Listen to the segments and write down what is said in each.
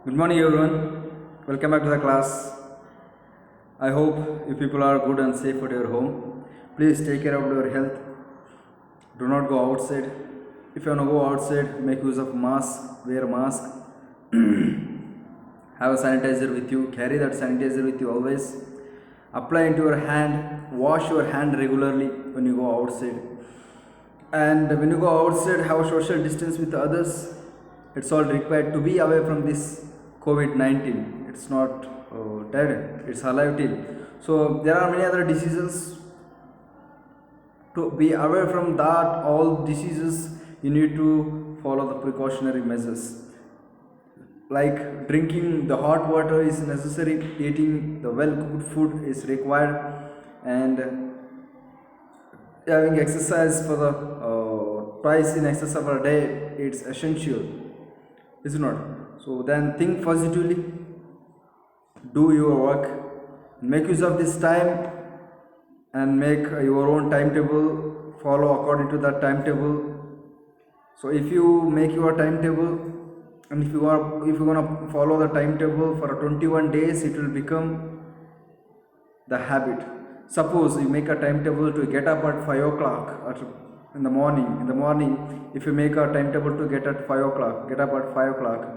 Good morning, everyone. Welcome back to the class. I hope you people are good and safe at your home. Please take care of your health. Do not go outside. If you want to go outside, make use of mask. Wear mask. Have a sanitizer with you. Carry that sanitizer with you always. Apply into your hand. Wash your hand regularly when you go outside. And when you go outside, have a social distance with others. It's all required to be away from this COVID-19. It's not dead, it's alive till. So there are many other diseases. To be away from that, all diseases, you need to follow the precautionary measures. Like drinking the hot water is necessary, eating the well cooked food is required, and having exercise for the twice in excess of a day, it's essential, is it not? So then think positively, do your work, make use of this time, and make your own timetable, follow according to that timetable. So if you make your timetable, and if you're gonna follow the timetable for 21 days, it will become the habit. Suppose you make a timetable to get up at 5 o'clock in the morning, if you make a timetable to get at 5 o'clock, get up at 5 o'clock.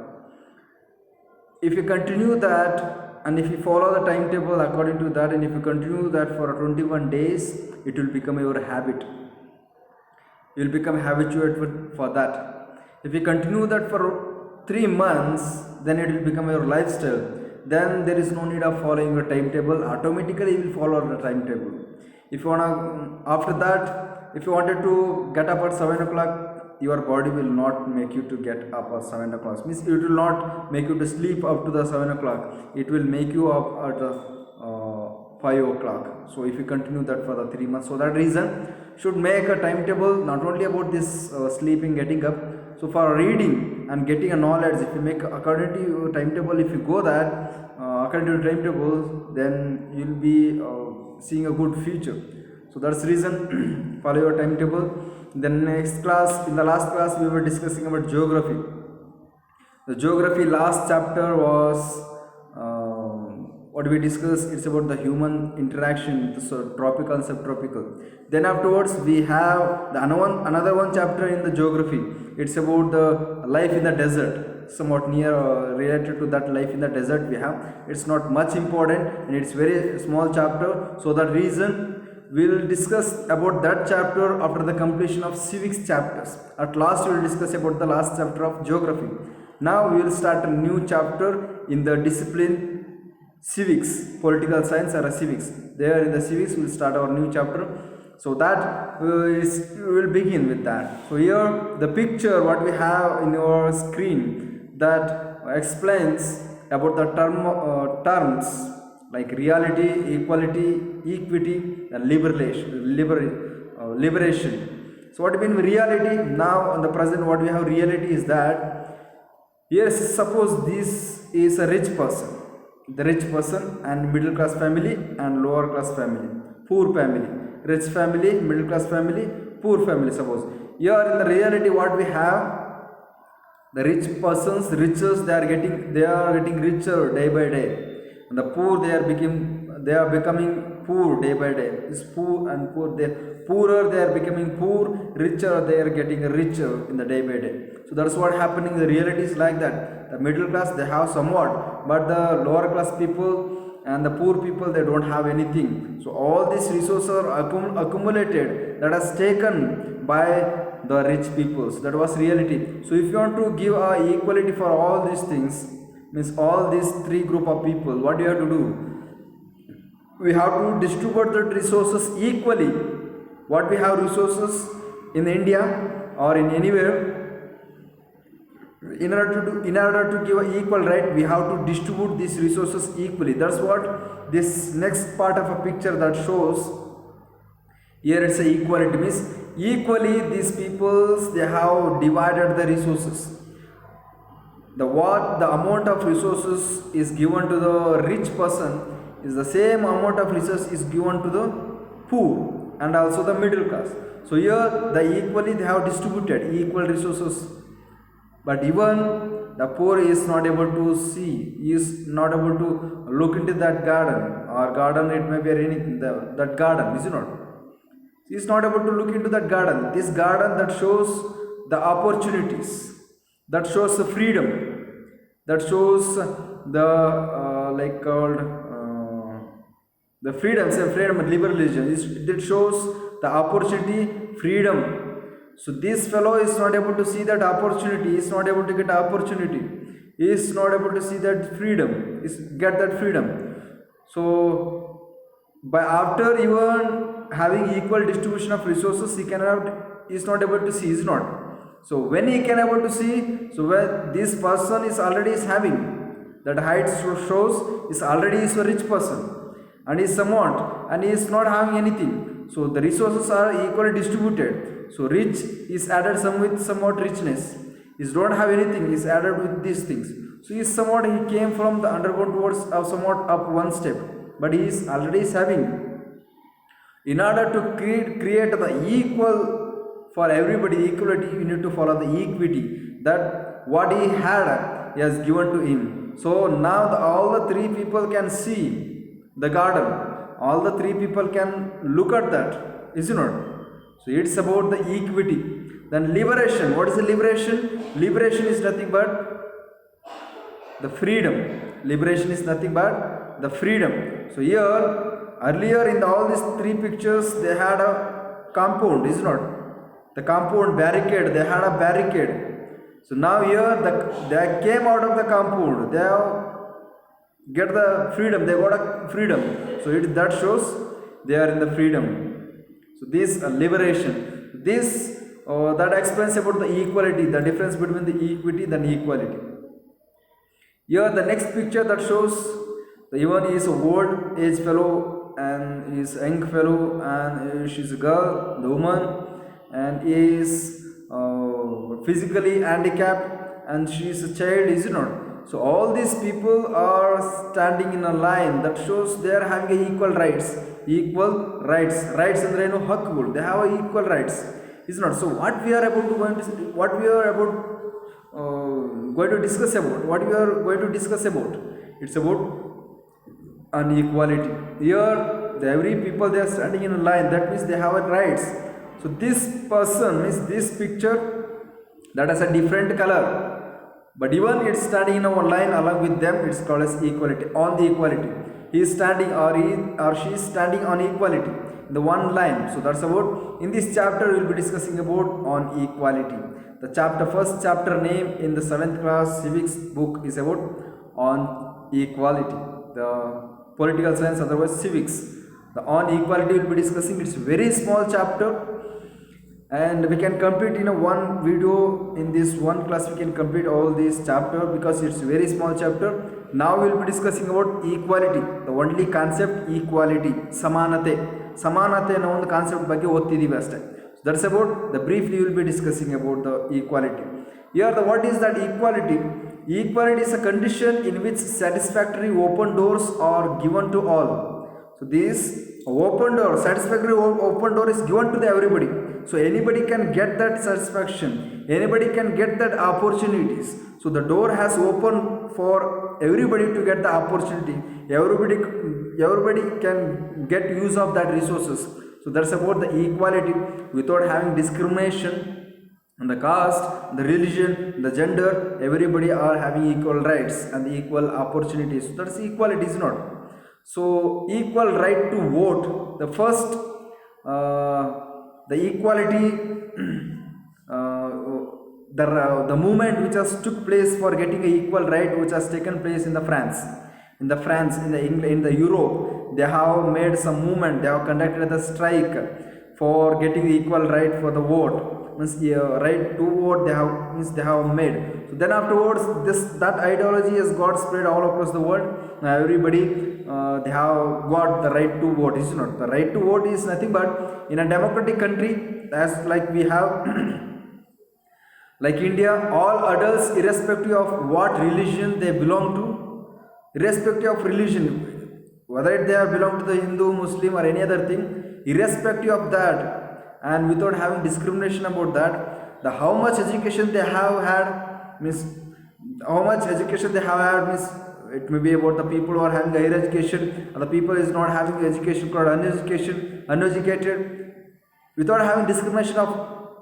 If you continue that, and if you follow the timetable according to that, and if you continue that for 21 days, it will become your habit. You will become habituated for that. If you continue that for 3 months, then it will become your lifestyle. Then there is no need of following your timetable. Automatically you will follow the timetable. If you after that, if you wanted to get up at 7 o'clock, your body will not make you to get up at 7 o'clock. Means it will not make you to sleep up to the 7 o'clock. It will make you up at the 5 o'clock. So if you continue that for the 3 months, so that reason should make a timetable, not only about this sleeping, getting up. So for reading and getting a knowledge, if you make according to your timetable, if you go that according to your timetable, then you will be seeing a good future. So that's the reason follow your timetable. Then next class, in the last class, we were discussing about geography. The geography last chapter was what we discussed. It's about the human interaction, so tropical and subtropical. Then afterwards we have the another one chapter in the geography. It's about the life in the desert, somewhat near related to that life in the desert we have. It's not much important and it's very small chapter. So that reason we will discuss about that chapter after the completion of civics chapters. At last we will discuss about the last chapter of geography. Now we will start a new chapter in the discipline civics, political science or civics. There in the civics we will start our new chapter. So that we will begin with that. So here the picture what we have in your screen that explains about the terms like reality, equality, equity and liberation. So what do you mean reality? Now in the present what we have reality is that, yes, suppose this is a rich person, the rich person and middle class family and lower class family, poor family, rich family, middle class family, poor family. Suppose here in the reality what we have, the rich persons, riches, they are getting richer day by day, and the poor they are becoming poor day by day. This poor and poor, they are becoming poor, richer they are getting richer in the day by day. So that's what happening. The reality is like that. The middle class they have somewhat, but the lower class people and the poor people they don't have anything. So all these resources are accumulated, that is taken by the rich peoples. That was reality. So if you want to give equality for all these things, means all these three group of people, what do you have to do? We have to distribute the resources equally. What we have resources in India or in anywhere, in order to give equal right, we have to distribute these resources equally. That's what this next part of a picture that shows. Here it's a equality, means equally these peoples they have divided the resources. The amount of resources is given to the rich person is the same amount of resources is given to the poor and also the middle class. So here the equally they have distributed equal resources But even the poor is not able to see, he is not able to look into that garden, or garden it may be anything, that garden, is it not? He is not able to look into that garden. This garden that shows the opportunities, that shows the freedom, that shows the like called the freedom, say freedom and liberalism. It shows the opportunity, freedom. So this fellow is not able to see that opportunity. He is not able to get opportunity. He is not able to see that freedom. Is get that freedom. So by after even having equal distribution of resources, he cannot, is not able to see, is not. So when he can able to see, so when this person is already is having that height shows is already is a rich person, and is somewhat, and he is not having anything. So the resources are equally distributed. So rich is added some with somewhat richness. Is don't have anything is added with these things. So is somewhat he came from the underground towards somewhat up one step, but he is already is having. In order to create the equal for everybody equality, you need to follow the equity, that what he had he has given to him. So now all the three people can see the garden. All the three people can look at that, is it not? So it's about the equity. Then liberation. What is the liberation? Liberation is nothing but the freedom. Liberation is nothing but the freedom. So here, earlier in all these three pictures, they had a compound, is it not? The compound barricade, they had a barricade. So now here, they came out of the compound. They have get the freedom. They got a freedom. So that shows they are in the freedom. So this liberation. This that explains about the equality, the difference between the equity and equality. Here the next picture that shows the even is a old age fellow and is a young fellow, and she's a girl, the woman, and is physically handicapped, and she is a child, is it not? So all these people are standing in a line that shows they are having equal rights. Equal rights. Rights and no hakkugulu. They have equal rights. Is not. So what we are about to going to what we are about going to discuss about. What we are going to discuss about. It's about inequality. Here every people they are standing in a line. That means they have rights. So this person means this picture that has a different color. But even it's standing in our line along with them, it's called as equality, on the equality. He is standing or he or she is standing on equality, the one line. So that's about, in this chapter we will be discussing about on equality. The chapter, first chapter name in the 7th class civics book is about on equality. The political science, otherwise civics. The on equality we will be discussing. It's a very small chapter. And we can complete in a one video. In this one class we can complete all this chapter because it's a very small chapter. Now we will be discussing about equality. The only concept equality. Samanate. Samanate ಅನ್ನೋ ಒಂದು concept ಬಗ್ಗೆ ಓದ್ತಿದ್ದೀವಿ ಅಷ್ಟೇ. That's about the briefly we will be discussing about the equality. Here the what is that equality? Equality is a condition in which satisfactory open doors are given to all. So this open door, satisfactory open door is given to the everybody. So anybody can get that satisfaction, anybody can get that opportunities. So the door has opened for everybody to get the opportunity. Everybody can get use of that resources. So that's about the equality without having discrimination and the caste, the religion, the gender. Everybody are having equal rights and equal opportunities. So that's equality, is not. So equal right to vote. The first the equality the movement which has took place for getting an equal right, which has taken place in the France, in the England, in the Europe. They have made some movement. They have conducted a strike for getting equal right for the vote. Means right to vote they have made. So then afterwards that ideology has got spread all across the world. Now everybody they have got the right to vote. Is not. The right to vote is nothing but in a democratic country as like we have like India, all adults irrespective of what religion they belong to, irrespective of religion, whether they are belong to the Hindu, Muslim or any other thing, irrespective of that, and without having discrimination about that, the how much education they have had, means how much education they have had, means it may be about the people who are having higher education, and the people is not having education called uneducated, without having discrimination of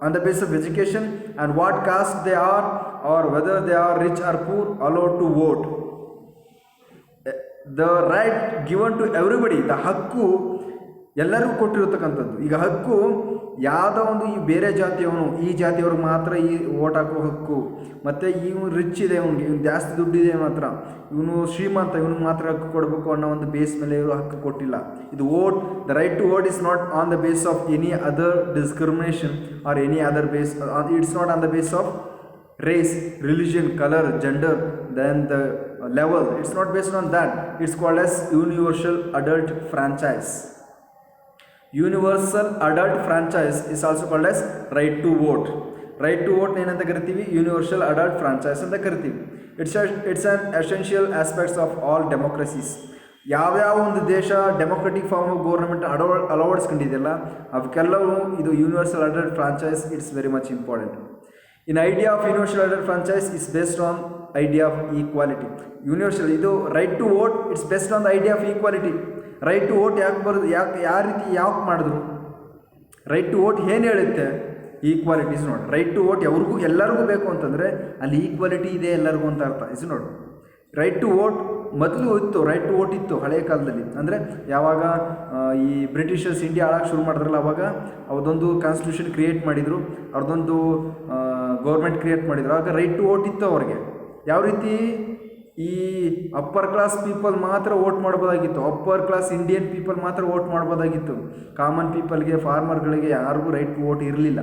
on the basis of education and what caste they are, or whether they are rich or poor, allowed to vote. The right given to everybody, the ಹಕ್ಕು ಎಲ್ಲರಿಗೂ ಕೊಟ್ಟಿರತಕ್ಕಂಥದ್ದು. ಈಗ ಹಕ್ಕು ಯಾವುದೋ ಒಂದು ಈ ಬೇರೆ ಜಾತಿಯವನು, ಈ ಜಾತಿಯವ್ರಿಗೆ ಮಾತ್ರ ಈ ಓಟ್ ಹಾಕೋ ಹಕ್ಕು, ಮತ್ತು ಇವನು ರಿಚ್ ಇದೆ, ಇವನಿಗೆ ಇವ್ನು ಜಾಸ್ತಿ ದುಡ್ಡಿದೆ ಮಾತ್ರ, ಇವನು ಶ್ರೀಮಂತ, ಇವನಿಗೆ ಮಾತ್ರ ಹಕ್ಕು ಕೊಡಬೇಕು ಅನ್ನೋ ಒಂದು ಬೇಸ್ ಮೇಲೆ ಇವರು ಹಕ್ಕು ಕೊಟ್ಟಿಲ್ಲ. ಇದು vote, the right to vote is not on the base of any other discrimination or any other base, it's not on the base of race, religion, color, gender, then the level. It's not based on that. It's called as universal adult franchise. Universal adult franchise is also called as right to vote. Right to vote ಏನಂತ ಕರಿತೀವಿ? Universal adult franchise ಅಂತ ಕರಿತೀವಿ. It's an essential aspects of all democracies. ಯಾವ್ಯಾವ ಒಂದು ದೇಶ democratic form of government ಅಳವಡಿಸ್ಕೊಂಡಿದೆಯಲ್ಲ ಅವಕ್ಕೆಲ್ಲವೂ ಇದು universal adult franchise it's very much important. In idea of universal adult franchise is based on idea of equality. Universal ಇದು right to vote, it's based on the idea of equality. Right to vote ಯಾಕೆ ಬರೋದು, ಯಾವ ರೀತಿ ಯಾಕೆ ಮಾಡಿದ್ರು? Right to vote ಏನು ಹೇಳುತ್ತೆ? Equality is ನೋಡ್. ರೈಟ್ ಟು ವೋಟ್ ಎವ್ರಿಗೂ ಎಲ್ಲರಿಗೂ ಬೇಕು ಅಂತಂದರೆ ಅಲ್ಲಿ ಈಕ್ವಾಲಿಟಿ ಇದೆ ಎಲ್ಲರಿಗೂ ಅಂತ ಅರ್ಥ. ಇಸ್ ನೋಡ್, ರೈಟ್ ಟು ವೋಟ್ ಮೊದಲು ಇತ್ತು, ರೈಟ್ ಟು ವೋಟ್ ಇತ್ತು ಹಳೆಯ ಕಾಲದಲ್ಲಿ. ಅಂದರೆ ಯಾವಾಗ ಈ ಬ್ರಿಟಿಷರ್ಸ್ ಇಂಡಿಯಾ ಆಳಕ್ಕೆ ಶುರು ಮಾಡಿದ್ರಲ್ಲ, ಅವಾಗ ಅವ್ರದ್ದೊಂದು ಕಾನ್ಸ್ಟಿಟ್ಯೂಷನ್ ಕ್ರಿಯೇಟ್ ಮಾಡಿದರು, ಅವ್ರದ್ದೊಂದು ಗೌರ್ಮೆಂಟ್ ಕ್ರಿಯೇಟ್ ಮಾಡಿದರು. ಆಗ ರೈಟ್ ಟು ವೋಟ್ ಇತ್ತು ಅವ್ರಿಗೆ. ಯಾವ ರೀತಿ? ಈ ಅಪ್ಪರ್ ಕ್ಲಾಸ್ ಪೀಪಲ್ ಮಾತ್ರ ವೋಟ್ ಮಾಡ್ಬೋದಾಗಿತ್ತು, ಅಪ್ಪರ್ ಕ್ಲಾಸ್ ಇಂಡಿಯನ್ ಪೀಪಲ್ ಮಾತ್ರ ವೋಟ್ ಮಾಡ್ಬೋದಾಗಿತ್ತು. ಕಾಮನ್ ಪೀಪಲ್ಗೆ, ಫಾರ್ಮರ್ಗಳಿಗೆ ಯಾರಿಗೂ ರೈಟ್ ಟು ವೋಟ್ ಇರಲಿಲ್ಲ.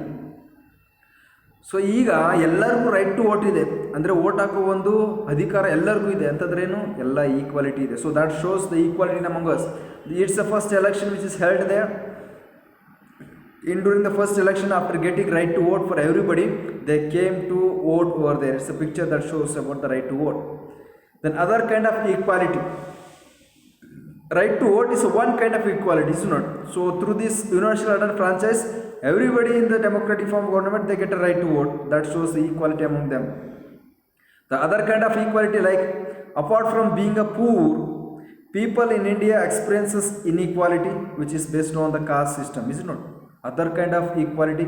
ಸೊ ಈಗ ಎಲ್ಲರಿಗೂ ರೈಟ್ ಟು ವೋಟ್ ಇದೆ, ಅಂದರೆ ವೋಟ್ ಹಾಕೋ ಒಂದು ಅಧಿಕಾರ ಎಲ್ಲರಿಗೂ ಇದೆ ಅಂತಂದ್ರೇನು? ಎಲ್ಲ ಈಕ್ವಾಲಿಟಿ ಇದೆ. So that shows the equality among us. It's the first election which is held there. During the first election, after getting right to vote for everybody, they came to vote over there. It's a picture that shows about the right to vote. Then other kind of equality. Right to vote is one kind of equality, is not? So through this universal adult franchise, everybody in the democratic form of government, they get a right to vote. That shows the equality among them. The other kind of equality, like apart from being a poor, people in India experiences inequality, which is based on the caste system, is not? Other kind of equality.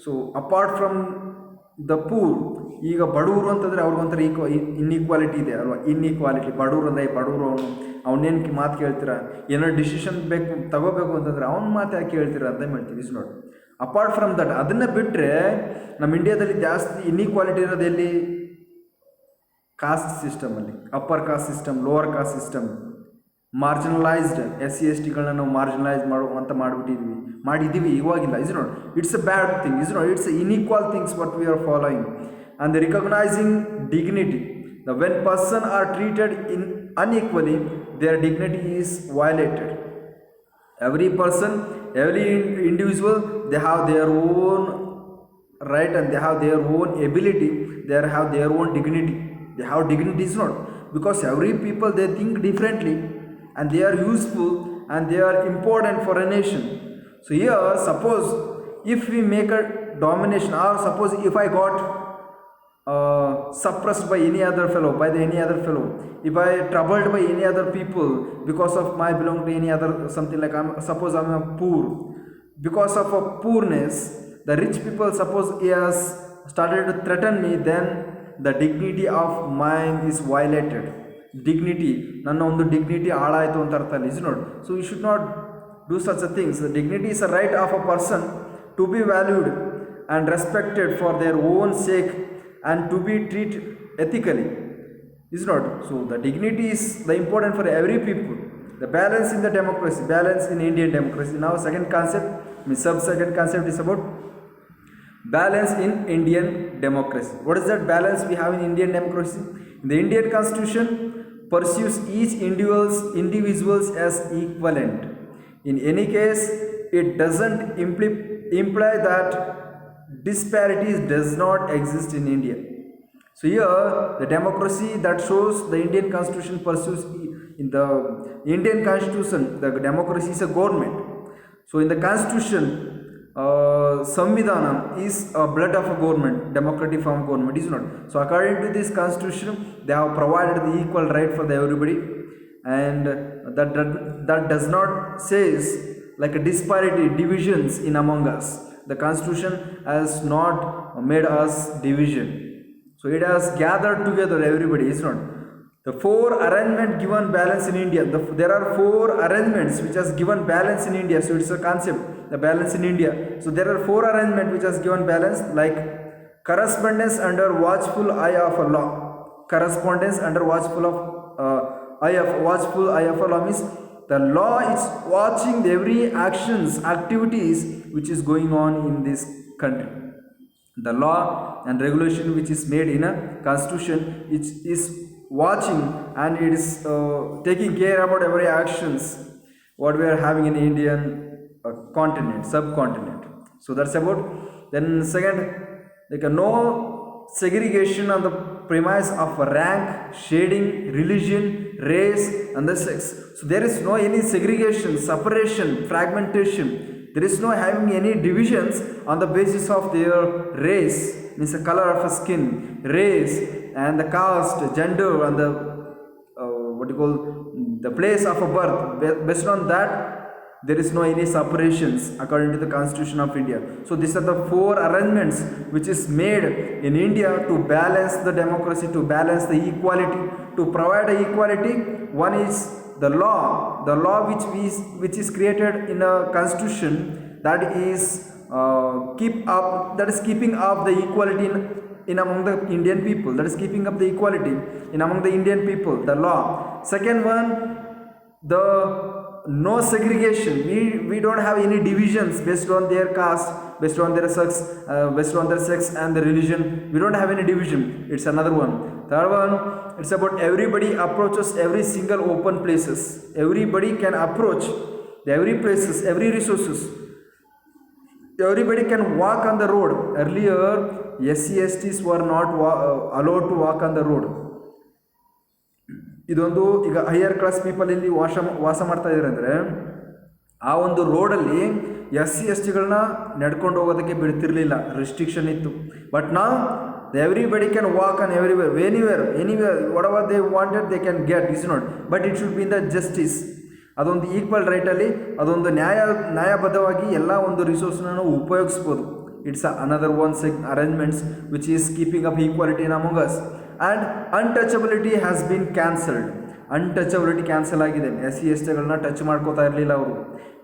So apart from the poor, ಈಗ ಬಡವರು ಅಂತಂದರೆ ಅವ್ರಿಗೊಂಥರ inequality ಇದೆ ಅಲ್ವಾ? Inequality, ಬಡವರು ಅಂದರೆ ಬಡವರು ಅವನೇನು ಮಾತು ಕೇಳ್ತೀರಾ, ಏನೋ ಡಿಸಿಷನ್ ತಗೋಬೇಕು ಅಂತಂದರೆ ಅವ್ನ ಮಾತು ಯಾಕೆ ಕೇಳ್ತೀರಾ ಅಂತ ಹೇಳ್ತೀವಿ. Is not. Apart from that, ಅದನ್ನು ಬಿಟ್ಟರೆ ನಮ್ಮ ಇಂಡಿಯಾದಲ್ಲಿ ಜಾಸ್ತಿ ಇನ್ಇಕ್ವಾಲಿಟಿ ಇರೋದು ಎಲ್ಲಿ? ಕಾಸ್ಟ್ ಸಿಸ್ಟಮಲ್ಲಿ. Upper caste system, lower caste system, marginalised SC/ST ನಾವು ಮಾರ್ಜಿನಲೈಸ್ ಮಾಡಿದ್ದೀವಿ ಇವಾಗಿಲ್ಲ. Is not, it's a bad thing. Is not, it's unequal things what we are following. And recognising dignity. When person are treated unequally, their dignity is violated. Every person, every individual, they have their own right and they have their own ability, they have their own dignity. They have dignity, is not, because every people, they think differently and they are useful and they are important for a nation. So here, suppose if we make a domination, or suppose if I got suppressed by any other fellow, if I troubled by any other people because of my belong to any other something, like suppose I'm a poor, because of a poorness, the rich people, suppose he has started to threaten me, then the dignity of mine is violated. Dignity, ನನ್ನ ಒಂದು dignity ಹಾಳಾಯಿತು ಅಂತ ಅರ್ಥ ಅಲ್ಲಿ. Is not. So you should not do such a things. Dignity is a right of a person to be valued and respected for their own sake and to be treated ethically. Is not. So the dignity is the important for every people. The balance in the democracy, balance in Indian democracy. Now second concept, sub-second concept is about balance in Indian democracy. What is that balance we have in Indian democracy? The Indian Constitution pursues each individuals as equivalent. In any case, it doesn't imply that disparities does not exist in India. So here, the democracy that shows the Indian Constitution pursues, in the Indian Constitution, the democracy is a government. So in the Constitution, Samvidhanam is a blood of a government, democratic form of government, is not. So according to this constitution, they have provided the equal right for the everybody, and that does not says like a disparity, divisions in among us. The constitution has not made us division. So it has gathered together everybody, is not. The four arrangement given balance in India. There are four arrangements which has given balance in India. So it's a concept, the balance in India. So there are four arrangement which has given balance, like correspondence under watchful eye of a law. Correspondence under watchful eye of a law means the law is watching every actions, activities which is going on in this country. The law and regulation which is made in a constitution is watching, and it is taking care about every actions what we are having in Indian continent, subcontinent. So that's about. Then second, like no segregation on the premise of rank, shading, religion, race, and the sex. So there is no any segregation, separation, fragmentation. There is no having any divisions on the basis of their race, means the color of a skin, race, and the caste, gender, and the what you call the place of a birth. Based on that, there is no any separations according to the Constitution of India. So these are the four arrangements which is made in India to balance the democracy, to balance the equality, to provide the equality. One is the law which is created in a constitution, that is keeping up the equality in among the Indian people, that is keeping up the equality in among the Indian people, the law. Second one, the no segregation. We don't have any divisions based on their caste, based on their sex and the religion. We don't have any division. It's another one. Third one, it's about everybody approaches every single open places. Everybody can approach every places, every resources. Everybody can walk on the road. Earlier, SC/STs were not allowed to walk on the road. ಇದೊಂದು ಈಗ higher class people ಇಲ್ಲಿ ವಾಸ ಮಾಡ್ತಾ ಇದ್ದಾರೆ ಅಂದರೆ ಆ ಒಂದು ರೋಡಲ್ಲಿ SC/STಗಳನ್ನ ನಡ್ಕೊಂಡು ಹೋಗೋದಕ್ಕೆ ಬಿಡ್ತಿರ್ಲಿಲ್ಲ, ರೆಸ್ಟ್ರಿಕ್ಷನ್ ಇತ್ತು. ಬಟ್ ನಾವು everybody can walk on anywhere what ever they wanted they can get, is not. But it should be in the justice. ಅದೊಂದು ಈಕ್ವಲ್ ರೈಟಲ್ಲಿ ಅದೊಂದು ನ್ಯಾಯಬದ್ಧವಾಗಿ ಎಲ್ಲ ಒಂದು ರಿಸೋರ್ಸ್ನ ನಾವು ಉಪಯೋಗಿಸ್ಬೋದು. It's another one arrangements which is keeping up equality in among us. And untouchability has been cancelled. Untouchability cancel ಆಗಿದೆ. SC/STಗಳನ್ನ touch ಮಾಡ್ಕೋತಾ ಇರಲಿಲ್ಲ ಅವರು.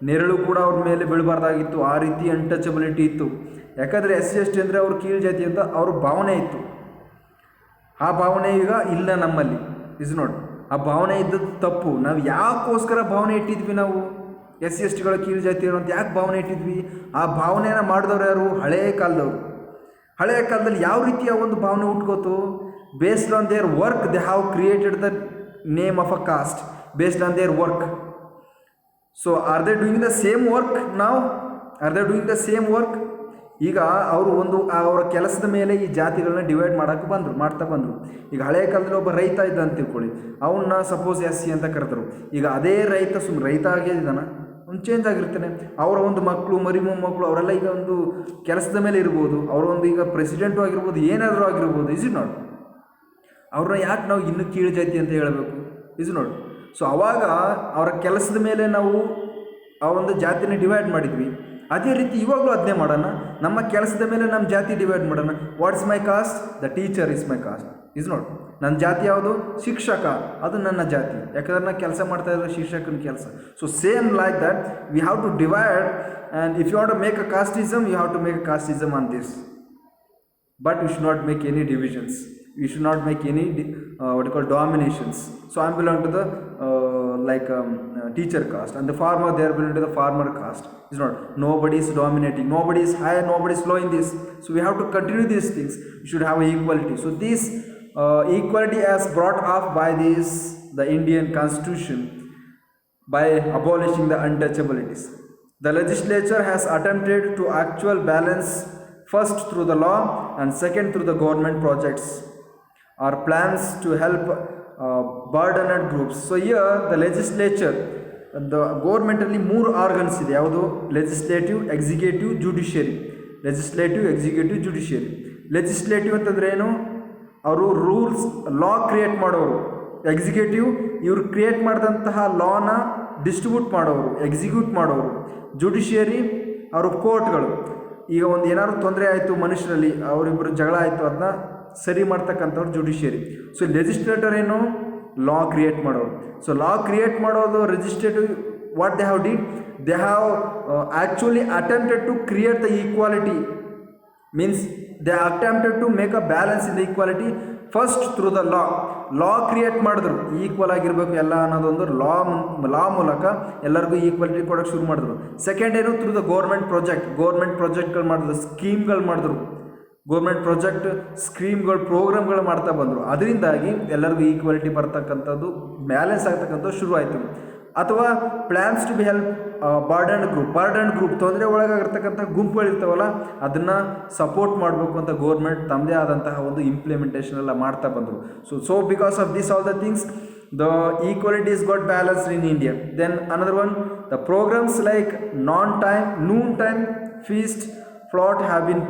ನೆರಳು ಕೂಡ ಅವ್ರ ಮೇಲೆ ಬೀಳಬಾರ್ದಾಗಿತ್ತು, ಆ ರೀತಿ ಅನ್ಟಚಬಿಲಿಟಿ ಇತ್ತು. ಯಾಕಂದರೆ SC/ST ಅಂದರೆ ಅವ್ರ ಕೀಳು ಜಾತಿ ಅಂತ ಅವ್ರ ಭಾವನೆ ಇತ್ತು. ಆ ಭಾವನೆ ಈಗ ಇಲ್ಲ ನಮ್ಮಲ್ಲಿ, ಇಸ್ ನೋಟ್. ಆ ಭಾವನೆ ಇದ್ದದ್ದು ತಪ್ಪು. ನಾವು ಯಾಕೋಸ್ಕರ ಭಾವನೆ ಇಟ್ಟಿದ್ವಿ, ನಾವು SC/STಗಳ ಕೀಳು ಜಾತಿಯವರು ಅಂತ ಯಾಕೆ ಭಾವನೆ ಇಟ್ಟಿದ್ವಿ? ಆ ಭಾವನೆಯನ್ನು ಮಾಡಿದವ್ರು ಯಾರು? ಹಳೆಯ ಕಾಲದವರು. ಹಳೆಯ ಕಾಲದಲ್ಲಿ ಯಾವ ರೀತಿಯ ಒಂದು ಭಾವನೆ ಹುಟ್ಕೋತು? Based on their work they have created the name of a caste based on their work. So are they doing the same work ನಾವು? Are they doing the same work? ಈಗ ಅವರು ಅವರ ಕೆಲಸದ ಮೇಲೆ ಈ ಜಾತಿಗಳನ್ನ ಡಿವೈಡ್ ಮಾಡ್ತಾ ಬಂದರು. ಈಗ ಹಳೆಯ ಕಾಲದಲ್ಲಿ ಒಬ್ಬ ರೈತ ಇದ್ದ ಅಂತ ತಿಳ್ಕೊಳ್ಳಿ, ಅವನ್ನ ಸಪೋಸ್ SC ಅಂತ ಕರೆದರು. ಈಗ ಅದೇ ರೈತ ರೈತ ಆಗಿದ್ದಾನ, ಒಂದು ಚೇಂಜ್ ಆಗಿರ್ತಾನೆ. ಅವರ ಒಂದು ಮಕ್ಕಳು, ಮೊಮ್ಮಕ್ಕಳು ಅವರೆಲ್ಲ ಈಗ ಒಂದು ಕೆಲಸದ ಮೇಲೆ ಇರ್ಬೋದು, ಅವರೊಂದು ಈಗ ಪ್ರೆಸಿಡೆಂಟು ಆಗಿರ್ಬೋದು, ಏನಾದರೂ ಆಗಿರ್ಬೋದು, ಇಸ್ ಇಟ್ ನಾಟ್? ಅವ್ರನ್ನ ಯಾಕೆ ನಾವು ಇನ್ನೂ ಕೀಳು ಜಾತಿ ಅಂತ ಹೇಳಬೇಕು? Is not? ಸೊ ಅವಾಗ ಅವರ ಕೆಲಸದ ಮೇಲೆ ನಾವು ಆ ಒಂದು ಜಾತಿನ ಡಿವೈಡ್ ಮಾಡಿದ್ವಿ. ಅದೇ ರೀತಿ ಇವಾಗಲೂ ಅದನ್ನೇ ಮಾಡೋಣ. ನಮ್ಮ ಕೆಲಸದ ಮೇಲೆ ನಮ್ಮ ಜಾತಿ ಡಿವೈಡ್ ಮಾಡೋಣ. What's my cost? The teacher is my cost, is not? ನನ್ನ ಜಾತಿ ಯಾವುದು? ಶಿಕ್ಷಕ, ಅದು ನನ್ನ ಜಾತಿ. ಯಾಕಂದ್ರೆ ನಾನು ಕೆಲಸ ಮಾಡ್ತಾ ಇದ್ರೆ ಶಿಕ್ಷಕನ ಕೆಲಸ. So same like that we have to divide, and if you want to make a casteism, you have to make a casteism on this. But we should not make any divisions. We should not make any what you call dominations. So I belong to the teacher caste, and the farmer, they are belong to the farmer caste. It's not. Nobody is dominating. Nobody is high. Nobody is low in this. So we have to continue these things. We should have equality. So this equality as brought up by the Indian Constitution by abolishing the untouchabilities. The legislature has attempted to actual balance, first through the law and second through the government projects or plans to help burdened groups. So here the legislature ಗೌರ್ಮೆಂಟಲ್ಲಿ 3 organs ಇದೆ. ಯಾವುದು? Legislative, executive, judiciary. Legislative, executive, judiciary. Legislative ಅಂತಂದ್ರೆ ಏನು? ಅವರು rules, ಲಾ create ಮಾಡೋರು. Executive ಇವರು create ಮಾಡಿದಂತಹ ಲಾನ distribute ಮಾಡೋರು, execute ಮಾಡೋರು. ಜುಡಿಷಿಯರಿ ಅವರು ಕೋರ್ಟ್ಗಳು. ಈಗ ಒಂದು ಏನಾದ್ರು ತೊಂದರೆ ಆಯಿತು ಮನುಷ್ಯರಲ್ಲಿ, ಅವರಿಬ್ಬರು ಜಗಳ ಆಯಿತು, ಅದನ್ನ ಸರಿ ಮಾಡ್ತಕ್ಕಂಥವ್ರು ಜುಡಿಷಿಯರಿ. ಸೊ ಲೆಜಿಸ್ಲೇಟರ್ ಏನು? ಲಾ ಕ್ರಿಯೇಟ್ ಮಾಡೋರು. ಸೊ ಲಾ ಕ್ರಿಯೇಟ್ ಮಾಡೋದು legislative. What they have did? They have actually attempted to create the equality. Means they attempted to make a balance in the equality first through the law. Law create ಮಾಡಿದ್ರು, equal ಆಗಿರಬೇಕು ಎಲ್ಲ ಅನ್ನೋದೊಂದು ಲಾ ಮೂಲಕ ಎಲ್ಲರಿಗೂ equality ಕೊಡೋಕ್ಕೆ ಶುರು ಮಾಡಿದ್ರು. Second ಏನು? ಥ್ರೂ ದ ಗೋರ್ಮೆಂಟ್ ಪ್ರಾಜೆಕ್ಟ್ಗಳು ಮಾಡಿದ್ರು, ಸ್ಕೀಮ್ಗಳು ಮಾಡಿದ್ರು. ಗೋರ್ಮೆಂಟ್ ಪ್ರಾಜೆಕ್ಟ್, ಸ್ಕೀಮ್ಗಳು, ಪ್ರೋಗ್ರಾಮ್ಗಳು ಮಾಡ್ತಾ ಬಂದರು. ಅದರಿಂದಾಗಿ ಎಲ್ಲರಿಗೂ ಈಕ್ವಾಲಿಟಿ ಬರ್ತಕ್ಕಂಥದ್ದು, ಬ್ಯಾಲೆನ್ಸ್ ಆಗ್ತಕ್ಕಂಥದ್ದು ಶುರು ಆಯಿತು. ಅಥವಾ plans to be help burden group ತೊಂದರೆ ಒಳಗಾಗಿರ್ತಕ್ಕಂಥ ಗುಂಪುಗಳಿರ್ತಾವಲ್ಲ, ಅದನ್ನು ಸಪೋರ್ಟ್ ಮಾಡಬೇಕು ಅಂತ ಗೌರ್ಮೆಂಟ್ ತಮ್ಮದೇ ಆದಂತಹ ಒಂದು ಇಂಪ್ಲಿಮೆಂಟೇಷನ್ ಎಲ್ಲ ಮಾಡ್ತಾ ಬಂದರು. So because of this all the things the equality is got balanced in India. Then another one, the programs like noon time feast float have been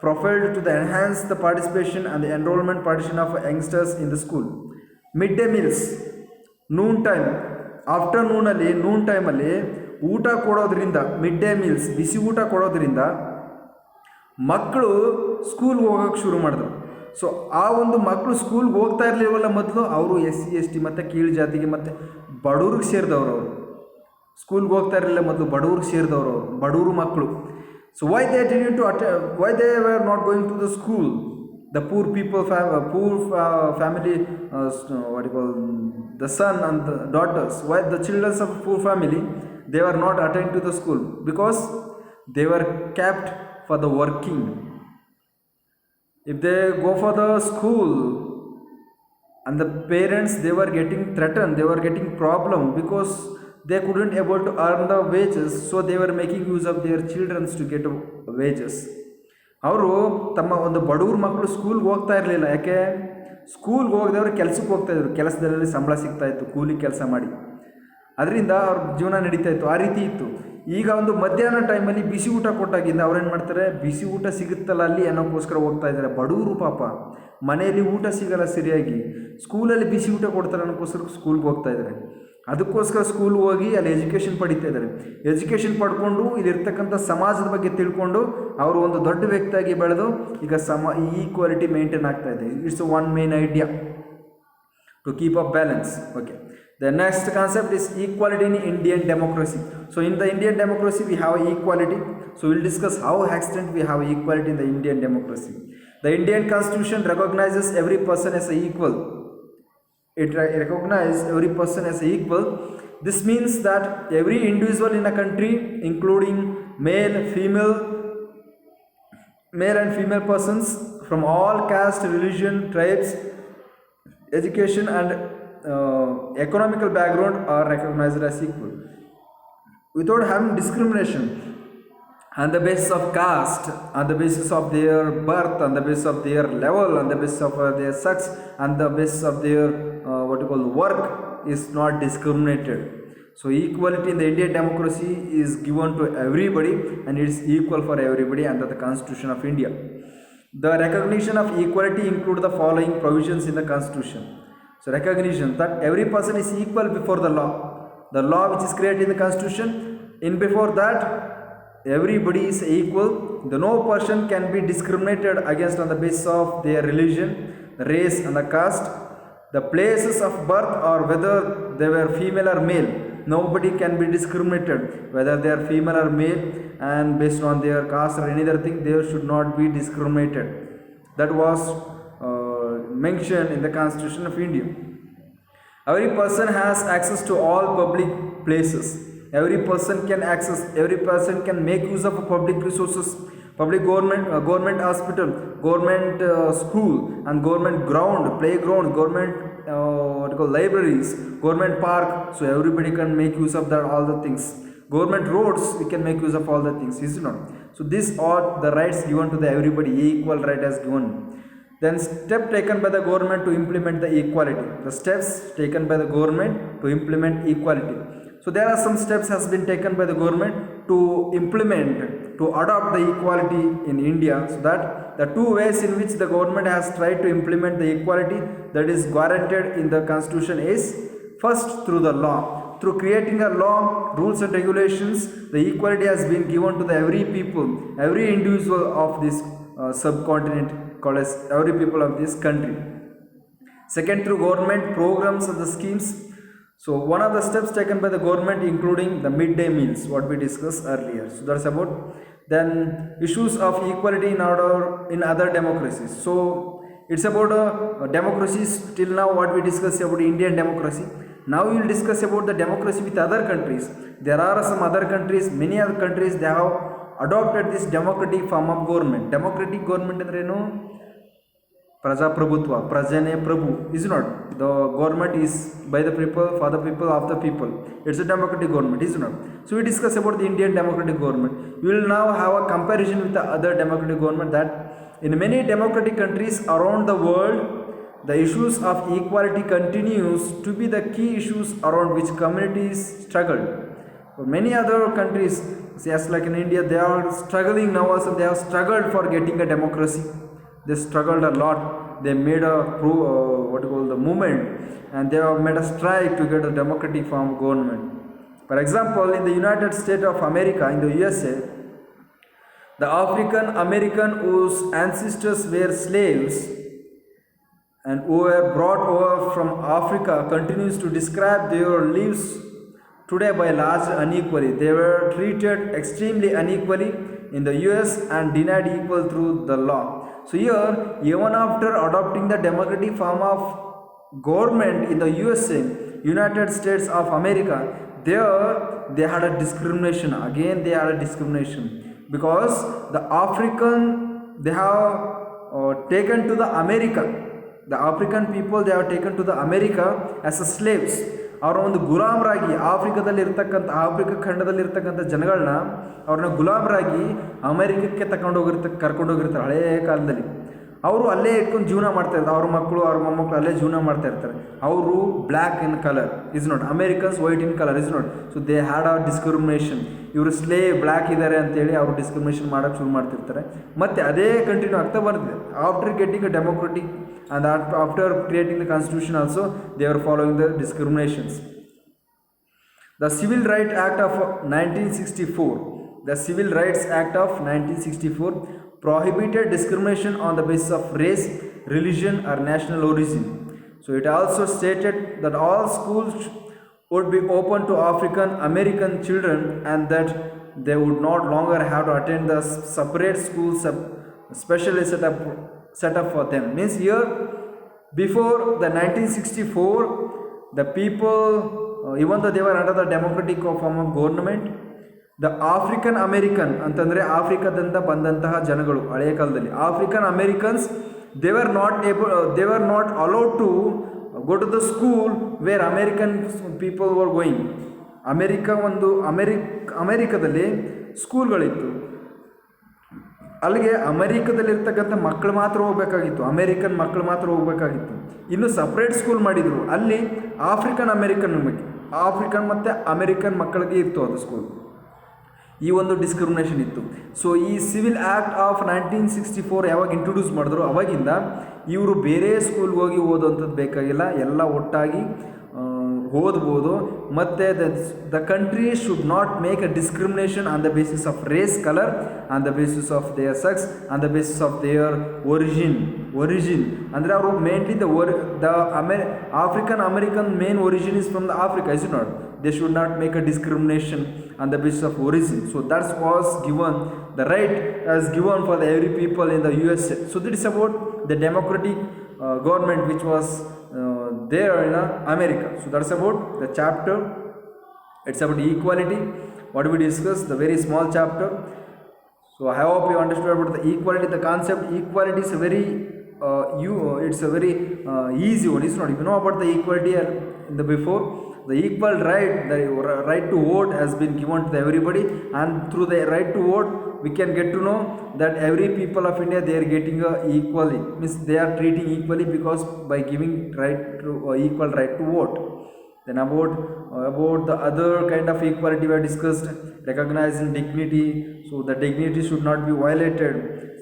profiled to enhance the participation and the enrollment partition of youngsters in the school. Midday meals, noon time, ಆಫ್ಟರ್ನೂನಲ್ಲಿ, ನೂನ್ ಟೈಮಲ್ಲಿ ಊಟ ಕೊಡೋದ್ರಿಂದ, mid day meals, ಬಿಸಿ ಊಟ ಕೊಡೋದ್ರಿಂದ ಮಕ್ಕಳು ಸ್ಕೂಲ್ಗೆ ಹೋಗೋಕ್ಕೆ ಶುರು ಮಾಡಿದ್ರು. ಸೊ ಆ ಒಂದು ಮಕ್ಕಳು ಸ್ಕೂಲ್ಗೆ ಹೋಗ್ತಾ ಇರಲಿಲ್ವಲ್ಲ ಮೊದಲು, ಅವರು SC ST ಮತ್ತು ಕೀಳು ಜಾತಿಗೆ ಮತ್ತು ಬಡವ್ರಿಗೆ ಸೇರಿದವರು. ಅವರು ಸ್ಕೂಲ್ಗೆ ಹೋಗ್ತಾ ಇರಲಿಲ್ಲ ಮೊದಲು, ಬಡವ್ರಿಗೆ ಸೇರಿದವರು, ಬಡವರು ಮಕ್ಕಳು. So why they were not going to the school? The poor people, family, what you call, the son and the daughters, why the children of poor family, they were not attending to the school because they were kept for the working. If they go for the school and the parents, they were getting threatened, they were getting problem because they couldn't able to earn the wages, so they were making use of their children to get wages. ಅವರು ತಮ್ಮ ಒಂದು ಬಡವ್ರ ಮಕ್ಕಳು ಸ್ಕೂಲ್ಗೆ ಹೋಗ್ತಾ ಇರಲಿಲ್ಲ. ಯಾಕೆ? ಸ್ಕೂಲ್ಗೆ ಹೋಗದವ್ರು ಕೆಲಸಕ್ಕೆ ಹೋಗ್ತಾಯಿದ್ರು, ಕೆಲಸದಲ್ಲಿ ಸಂಬಳ ಸಿಗ್ತಾಯಿತ್ತು, ಕೂಲಿ ಕೆಲಸ ಮಾಡಿ, ಅದರಿಂದ ಅವ್ರ ಜೀವನ ನಡೀತಾ ಇತ್ತು. ಆ ರೀತಿ ಇತ್ತು. ಈಗ ಒಂದು ಮಧ್ಯಾಹ್ನ ಟೈಮಲ್ಲಿ ಬಿಸಿ ಊಟ ಕೊಟ್ಟಾಗಿಂದ ಅವ್ರೇನು ಮಾಡ್ತಾರೆ? ಬಿಸಿ ಊಟ ಸಿಗುತ್ತಲ್ಲ ಅಲ್ಲಿ ಅನ್ನೋಕ್ಕೋಸ್ಕರ ಹೋಗ್ತಾ ಇದ್ದಾರೆ. ಬಡವರು ಪಾಪ ಮನೆಯಲ್ಲಿ ಊಟ ಸಿಗಲ್ಲ ಸರಿಯಾಗಿ, ಸ್ಕೂಲಲ್ಲಿ ಬಿಸಿ ಊಟ ಕೊಡ್ತಾರೆ ಅನ್ನೋಕ್ಕೋಸ್ಕರ ಸ್ಕೂಲ್ಗೆ ಹೋಗ್ತಾ ಇದ್ದಾರೆ. ಅದಕ್ಕೋಸ್ಕರ ಸ್ಕೂಲ್ಗೆ ಹೋಗಿ ಅಲ್ಲಿ ಎಜುಕೇಷನ್ ಪಡಿತಾ ಇದ್ದಾರೆ. ಎಜುಕೇಷನ್ ಪಡ್ಕೊಂಡು ಇಲ್ಲಿರ್ತಕ್ಕಂಥ ಸಮಾಜದ ಬಗ್ಗೆ ತಿಳ್ಕೊಂಡು ಅವರು ಒಂದು ದೊಡ್ಡ ವ್ಯಕ್ತಿಯಾಗಿ ಬೆಳೆದು ಈಗ ಈಕ್ವಾಲಿಟಿ ಮೇಂಟೈನ್ ಆಗ್ತಾ ಇದೆ. It's one main idea to keep up balance. Okay, the next concept is equality in Indian democracy. So in the Indian democracy we have equality. So we'll discuss how extent we have equality in the Indian democracy. The Indian constitution recognizes every person as equal. It recognizes every person as equal. This means that every individual in a country, including male and female persons from all caste, religion, tribes, education and economical background are recognized as equal without having discrimination on the basis of caste, on the basis of their birth, on the basis of their level, on the basis of their sex, on the basis of their work is not discriminated. So equality in the Indian democracy is given to everybody and it is equal for everybody under the Constitution of India. The recognition of equality include the following provisions in the Constitution. So recognition that every person is equal before the law. The law which is created in the Constitution, in before that everybody is equal. No person can be discriminated against on the basis of their religion, race and the caste, the places of birth or whether they were female or male. Nobody can be discriminated whether they are female or male, and based on their caste or any other thing they should not be discriminated. That was mentioned in the Constitution of India. Every person has access to all public places. Every person can make use of public resources, public government hospital, government school and government ground, playground, government libraries, government park. So everybody can make use of that, all the things. Government roads, we can make use of all the things, is it not? So these are the rights given to the everybody, equal right as given. Then step taken by the government to implement the equality. The steps taken by the government to implement equality. So there are some steps has been taken by the government to implement, to adopt the equality in India. So that the two ways in which the government has tried to implement the equality that is guaranteed in the constitution is first through the law. Through creating a law, rules and regulations, the equality has been given to the every people, every individual of this subcontinent called as every people of this country. Second, through government programs and the schemes. So one of the steps taken by the government including the midday meals, what we discussed earlier. So that's about then issues of equality in other democracies. So it's about democracies till now what we discussed about Indian democracy. Now we will discuss about the democracy with other countries. There are some other countries, many other countries they have adopted this democratic form of government. Democratic government ಅಂದ್ರೆ ಏನು? Prajaprabhutva, Prajane Prabhu, is not. The government is by the people, for the people, of the people. It's a democratic government, is not. So we discuss about the Indian democratic government. We will now have a comparison with the other democratic government that in many democratic countries around the world, the issues of equality continues to be the key issues around which communities struggle. For many other countries, just like in India, they are struggling now also, they have struggled for getting a democracy. They struggled a lot. They made a what you call the movement, and they have made a strike to get a democratic form of government. For example, in the United States of America, in the USA, the African American whose ancestors were slaves and who were brought over from Africa continues to describe their lives today by large unequally. They were treated extremely unequally in the US and denied equal through the law. So here, even after adopting the democratic form of government in the USA, United States of America, there they had a discrimination. Again, they had a discrimination because the African they have taken to the America. The African people they have taken to the America as a slaves. ಅವರ ಒಂದು ಗುಲಾಮರಾಗಿ ಆಫ್ರಿಕಾದಲ್ಲಿರ್ತಕ್ಕಂಥ Africa ಖಂಡದಲ್ಲಿರ್ತಕ್ಕಂಥ ಜನಗಳನ್ನ ಅವ್ರನ್ನ ಗುಲಾಮರಾಗಿ ಅಮೆರಿಕಕ್ಕೆ ಕರ್ಕೊಂಡೋಗಿರ್ತಾರೆ ಹಳೇ ಕಾಲದಲ್ಲಿ. ಅವರು ಅಲ್ಲೇ ಇಟ್ಕೊಂಡು ಜೀವನ ಮಾಡ್ತಾ ಇರ್ತಾರೆ. ಅವ್ರ ಮಕ್ಕಳು ಅವ್ರ ಮೊಮ್ಮಕ್ಕಳು ಅಲ್ಲೇ ಜೀವನ ಮಾಡ್ತಾ ಇರ್ತಾರೆ. ಅವರು black in colour is not, Americans white in colour is not. So they had a discrimination. ಇವರು ಬ್ಲ್ಯಾಕ್ ಇದ್ದಾರೆ ಅಂತೇಳಿ ಅವರು ಡಿಸ್ಕ್ರಿಮಿನೇಷನ್ ಮಾಡೋಕ್ಕೆ ಶುರು ಮಾಡ್ತಿರ್ತಾರೆ. ಮತ್ತು ಅದೇ ಕಂಟಿನ್ಯೂ ಆಗ್ತಾ ಬರ್ತಿದೆ. After getting a democratic and after creating the constitution also they were following the discriminations. The Civil Rights Act of 1964, the Civil Rights Act of 1964 prohibited discrimination on the basis of race, religion or national origin. So it also stated that all schools would be open to African American children and that they would not longer have to attend the separate schools specially set up for them. Means here before the 1964 the people even though they were under the democratic form of government, the African American ಅಂತಂದರೆ ಆಫ್ರಿಕಾದಿಂದ ಬಂದಂತಹ ಜನಗಳು ಹಳೆಯ ಕಾಲದಲ್ಲಿ African Americans they were not allowed to go to the school where American people were going. ಅಮೆರಿಕದಲ್ಲಿ ಸ್ಕೂಲ್ಗಳಿತ್ತು, ಅಲ್ಲಿಗೆ ಅಮೆರಿಕದಲ್ಲಿರ್ತಕ್ಕಂಥ ಮಕ್ಕಳು ಮಾತ್ರ ಹೋಗಬೇಕಾಗಿತ್ತು, ಅಮೇರಿಕನ್ ಮಕ್ಕಳು ಮಾತ್ರ ಹೋಗಬೇಕಾಗಿತ್ತು. ಇನ್ನು ಸಪ್ರೇಟ್ ಸ್ಕೂಲ್ ಮಾಡಿದರು, ಅಲ್ಲಿ ಆಫ್ರಿಕನ್ ಮತ್ತು ಅಮೇರಿಕನ್ ಮಕ್ಕಳಿಗೆ ಇತ್ತು ಅದು ಸ್ಕೂಲ್. ಈ ಒಂದು ಡಿಸ್ಕ್ರಿಮಿನೇಷನ್ ಇತ್ತು. ಸೊ ಈ ಸಿವಿಲ್ ಆ್ಯಕ್ಟ್ ಆಫ್ 1964 ಯಾವಾಗ ಇಂಟ್ರೊಡ್ಯೂಸ್ ಮಾಡಿದ್ರು ಅವಾಗಿಂದ ಇವರು ಬೇರೆ ಸ್ಕೂಲ್ಗೆ ಹೋಗಿ ಓದೋಂಥದ್ದು ಬೇಕಾಗಿಲ್ಲ, ಎಲ್ಲ ಒಟ್ಟಾಗಿ ಓದ್ಬೋದು. ಮತ್ತು the country should not make a discrimination on the basis of race, colour, on the basis of their sex, on the basis of their origin. ಅಂದರೆ ಅವರು mainly African American main origin is from the Africa, is not. They should not make a discrimination on the basis of origin. So that was given, the right as given for the every people in the USA. So this is about the democratic government which was there in America. So that's about the chapter. It's about equality. What we discussed, the very small chapter. So I hope you understood about the equality. The concept equality is a very it's a very easy one. It's not. If you know about the equality in the before, the equal right, the right to vote has been given to everybody, and through the right to vote we can get to know that every people of India they are getting equally, means they are treating equally because by giving right to equal right to vote. Then about the other kind of equality we have discussed, recognizing dignity. So the dignity should not be violated.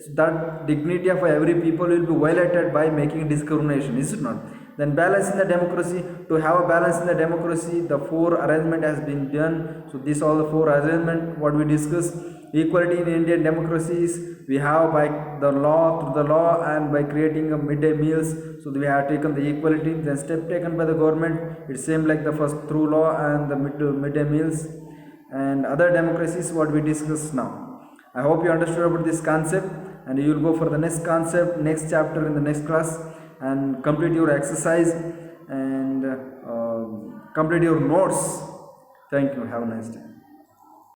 So that dignity of every people will be violated by making discrimination, is it not? Then balance in the democracy. To have a balance in the democracy, the four arrangement has been done. So these all the four arrangement what we discussed. Equality in Indian democracies we have by the law, through the law, and by creating a midday meals. So we have taken the equality. Then step taken by the government, it's same like the first through law and the midday meals and other democracies what we discussed now. I hope you understood about this concept, and you will go for the next concept, next chapter in the next class, and complete your exercise and complete your notes. Thank you. Have a nice day.